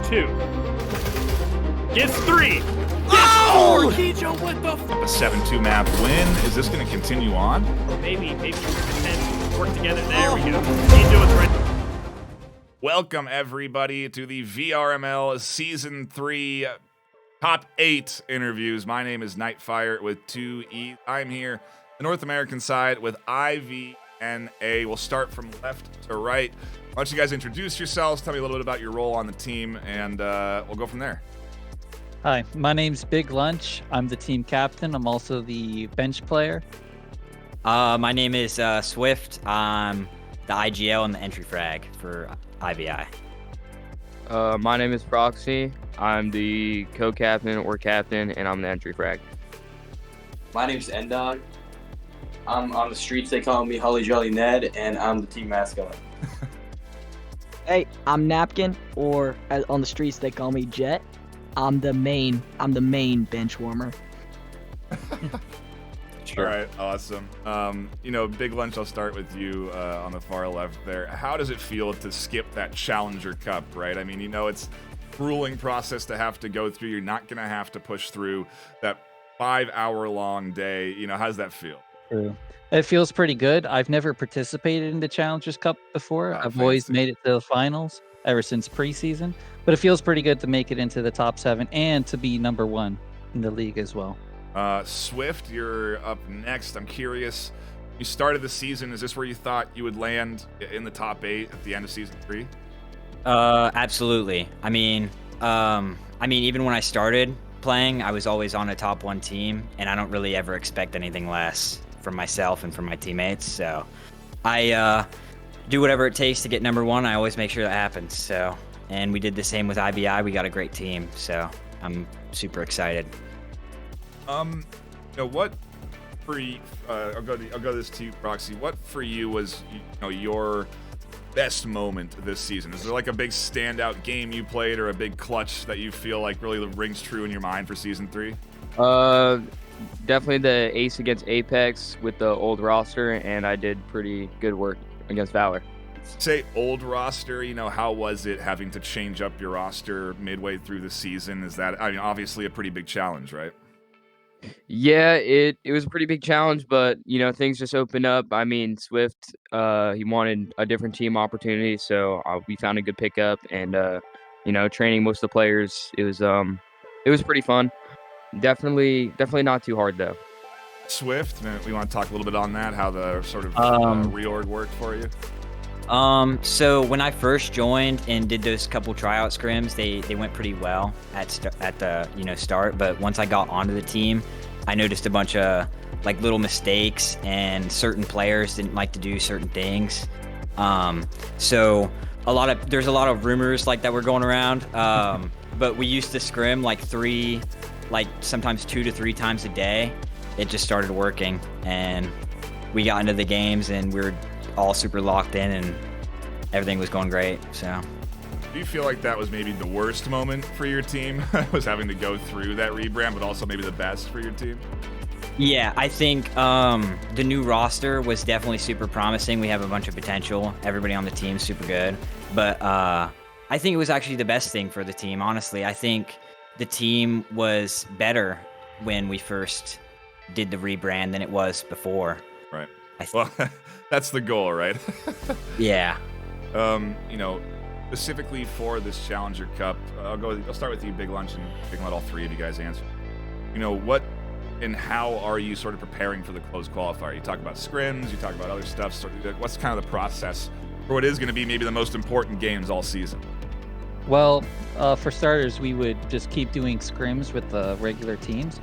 2. Gets 3. Oh! 4. Kijo, what the f? A 7-2 map win. Is this going to continue on? Maybe the 10 work together. There we go. Kijo is ready. Welcome, everybody, to the VRML Season 3 Top 8 interviews. My name is NightFiree with 2 E's. I'm here, the North American side, with IVNA. We'll start from left to right. Why don't you guys introduce yourselves, tell me a little bit about your role on the team, and we'll go from there. Hi, my name's Big Lunch. I'm the team captain. I'm also the bench player. My name is Swift. I'm the IGL and the entry frag for IVI. My name is Proxy. I'm the co-captain or captain, and I'm the entry frag. My name's N-Dog. I'm on the streets, they call me Holly Jolly Ned, and I'm the team mascot. Hey, I'm Napkin, or on the streets they call me Jet. I'm the main bench warmer. Sure. All right, awesome. Big Lunch, I'll start with you on the far left there. How does it feel to skip that Challenger Cup, right? I mean, it's a grueling process to have to go through. You're not going to have to push through that 5-hour-long day. How does that feel? True. It feels pretty good. I've never participated in the Challengers Cup before. I've always made it to the finals ever since preseason. But it feels pretty good to make it into the top 7 and to be number 1 in the league as well. Swift, you're up next. I'm curious, you started the season. Is this where you thought you would land in the top 8 at the end of season 3? Absolutely. I mean, even when I started playing, I was always on a top 1 team, and I don't really ever expect anything less from myself and from my teammates. So I do whatever it takes to get number 1. I always make sure that happens. So, and we did the same with IBI. We got a great team, so I'm super excited. What for you? I'll go this to you, Proxy. What for you was your best moment this season? Is there like a big standout game you played or a big clutch that you feel like really rings true in your mind for season 3? Definitely the ace against Apex with the old roster, and I did pretty good work against Valor. Say old roster, how was it having to change up your roster midway through the season? Is that, obviously a pretty big challenge, right? Yeah, it was a pretty big challenge, but things just opened up. I mean, Swift, he wanted a different team opportunity, so we found a good pickup, and training most of the players, it was pretty fun. Definitely not too hard though. Swift, we want to talk a little bit on that, how the sort of reorg worked for you. So when I first joined and did those couple tryout scrims, they went pretty well at the start. But once I got onto the team, I noticed a bunch of like little mistakes, and certain players didn't like to do certain things. So there's a lot of rumors like that were going around. But we used to scrim sometimes 2 to 3 times a day. It just started working, and we got into the games, and we were all super locked in, and everything was going great. So do you feel like that was maybe the worst moment for your team, was having to go through that rebrand, but also maybe the best for your team? Yeah, I think the new roster was definitely super promising. We have a bunch of potential. Everybody on the team is super good. But I think it was actually the best thing for the team, honestly. I think the team was better when we first did the rebrand than it was before. Right. Well, that's the goal, right? Yeah. Specifically for this Challenger Cup, I'll start with you, Big Lunch, and we can let all 3 of you guys answer. What and how are you sort of preparing for the closed qualifier? You talk about scrims, you talk about other stuff. So what's kind of the process for what is going to be maybe the most important games all season? Well, for starters, we would just keep doing scrims with the regular teams.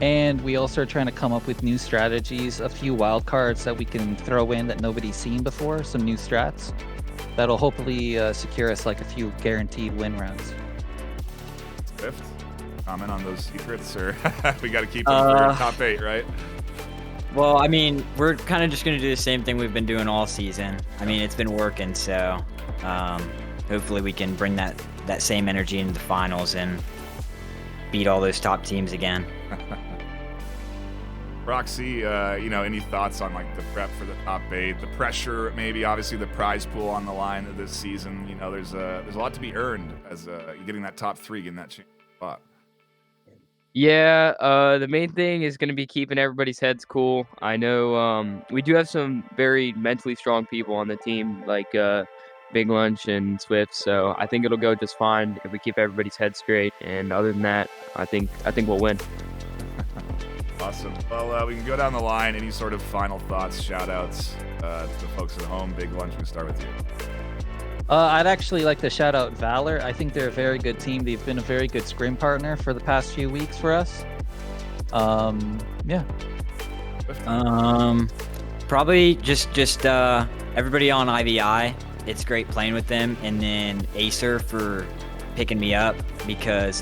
And we also are trying to come up with new strategies, a few wild cards that we can throw in that nobody's seen before, some new strats that'll hopefully secure us like a few guaranteed win rounds. Swift, comment on those secrets, or we got to keep them for top 8, right? Well, I mean, we're kind of just going to do the same thing we've been doing all season. I mean, it's been working, so hopefully we can bring that same energy into the finals and beat all those top teams again. Roxy, any thoughts on like the prep for the top 8, the pressure, maybe obviously the prize pool on the line of this season. There's a lot to be earned as getting that top 3, getting that spot. Yeah, the main thing is gonna be keeping everybody's heads cool. I know we do have some very mentally strong people on the team, like Big Lunch and Swift. So I think it'll go just fine if we keep everybody's head straight. And other than that, I think we'll win. Awesome. Well, we can go down the line. Any sort of final thoughts, shout-outs to the folks at home? Big Lunch, we can start with you. I'd actually like to shout out Valor. I think they're a very good team. They've been a very good scrim partner for the past few weeks for us. Yeah. Probably just everybody on IVI. It's great playing with them, and then Acer for picking me up because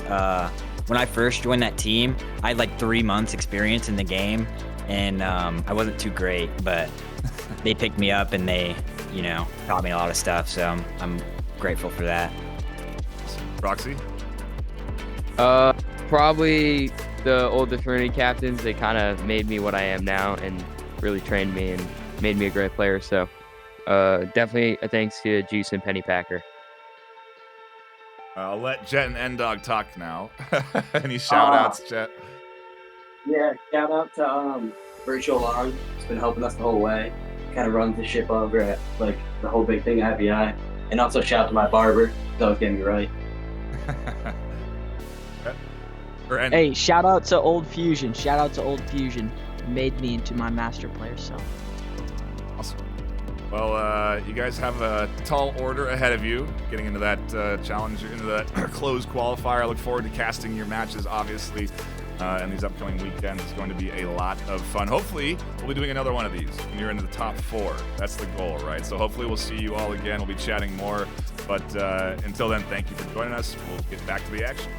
when I first joined that team, I had like 3 months experience in the game, and I wasn't too great, but they picked me up and they, taught me a lot of stuff. So I'm grateful for that. Roxy? Probably the old Trinity captains. They kind of made me what I am now and really trained me and made me a great player. So definitely a thanks to Juice and Penny Packer. I'll let Jet and N-Dog talk now. Any shout-outs, Jet? Yeah, shout out to Virtual Long. It's been helping us the whole way. Kind of runs the ship over at like the whole big thing at IVI. And also shout out to my barber. He's always getting me right. Hey, shout out to Old Fusion. Shout out to Old Fusion. Made me into my master player, so. Awesome. Well, you guys have a tall order ahead of you, getting into that challenge, into that closed qualifier. I look forward to casting your matches, obviously, in these upcoming weekends. It's going to be a lot of fun. Hopefully, we'll be doing another one of these when you're into the top 4. That's the goal, right? So hopefully we'll see you all again. We'll be chatting more. But until then, thank you for joining us. We'll get back to the action.